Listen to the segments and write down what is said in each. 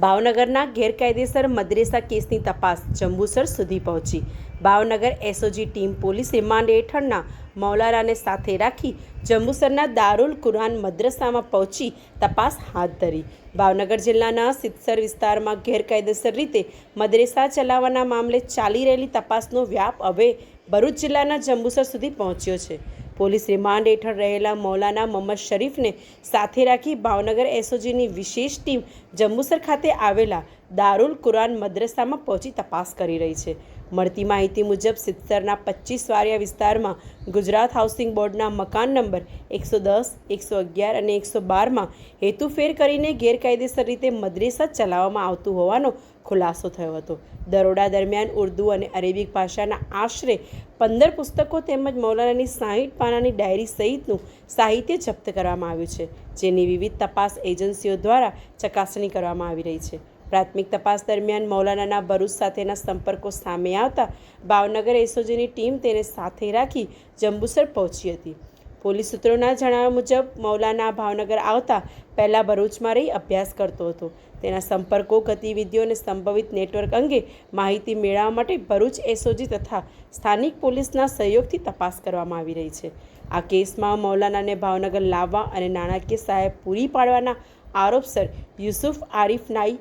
ભાવનગરના ગેરકાયદેસર મદ્રેસા કેસની તપાસ જંબુસર સુધી પહોંચી। Bhavnagar SOG team police remand હેઠળના મૌલાનાને સાથે રાખી જંબુસરના દારૂલ કુરાન મદ્રસામાં પહોંચી તપાસ હાથ ધરી। ભાવનગર જિલ્લાના સિત્સર વિસ્તારમાં ગેરકાયદેસર રીતે મદ્રેસા ચલાવવાના મામલે ચાલી રહેલી તપાસનો વ્યાપ હવે ભરૂચ જિલ્લાના જંબુસર સુધી પહોંચ્યો છે। પોલીસ રિમાન્ડ હેઠળ રહેલા મૌલાના મોહમ્મદ શરીફને સાથે રાખી ભાવનગર એસઓજીની વિશેષ ટીમ જંબુસર ખાતે આવેલા દારૂલ કુરાન મદ્રસામાં પહોંચી તપાસ કરી રહી છે। મળતી માહિતી મુજબ સિત્સરના 25 વારિયા વિસ્તારમાં ગુજરાત હાઉસિંગ બોર્ડના મકાન નંબર 110, 111 અને 112માં હેતુફેર કરીને ગેરકાયદેસર રીતે મદ્રેસા ચલાવવામાં આવતું હોવાનો ખુલાસો થયો હતો। દરોડા દરમિયાન ઉર્દૂ અને અરેબિક ભાષાના આશરે 15 પુસ્તકો તેમજ મૌલાનાની 60 પાનાની ડાયરી સહિતનું સાહિત્ય જપ્ત કરવામાં આવ્યું છે, જેની વિવિધ તપાસ એજન્સીઓ દ્વારા ચકાસણી કરવામાં આવી રહી છે। પ્રાથમિક તપાસ દરમિયાન મૌલાનાના ભરૂચ સાથેના સંપર્કો સામે આવતા ભાવનગર એસઓજીની ટીમ તેને સાથે રાખી જંબુસર પહોંચી હતી। પોલીસ સૂત્રોના જણાવ્યા મુજબ મૌલાના ભાવનગર આવતા પહેલાં ભરૂચમાં રહી અભ્યાસ કરતો હતો। તેના સંપર્કો, ગતિવિધિઓ અને સંભવિત નેટવર્ક અંગે માહિતી મેળવવા માટે ભરૂચ એસઓજી તથા સ્થાનિક પોલીસના સહયોગથી તપાસ કરવામાં આવી રહી છે। આ કેસમાં મૌલાનાને ભાવનગર લાવવા અને નાણાકીય સહાય પૂરી પાડવાના આરોપસર યુસુફ આરિફ નાઈ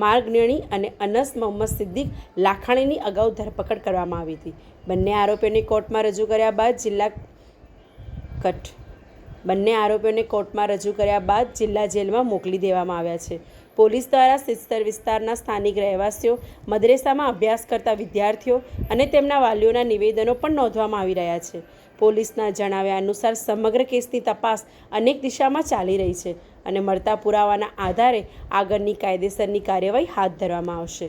માર્ગણીણી અને અનસ મોહમ્મદ સિદ્દીક લાખાણીની અગાઉ ધરપકડ કરવામાં આવી હતી। બંને આરોપીઓને કોર્ટમાં રજૂ કર્યા બાદ જિલ્લા જેલમાં મોકલી દેવામાં આવ્યા છે। પોલીસ દ્વારા સિત્સર વિસ્તારના સ્થાનિક રહેવાસીઓ, મદ્રેસામાં અભ્યાસ કરતા વિદ્યાર્થીઓ અને તેમના વાલીઓના નિવેદનો પણ નોંધવામાં આવી રહ્યા છે। પોલીસના જણાવ્યા અનુસાર સમગ્ર કેસની તપાસ અનેક દિશામાં ચાલી રહી છે અને મળતા પુરાવાના આધારે આગળની કાયદેસરની કાર્યવાહી હાથ ધરવામાં આવશે।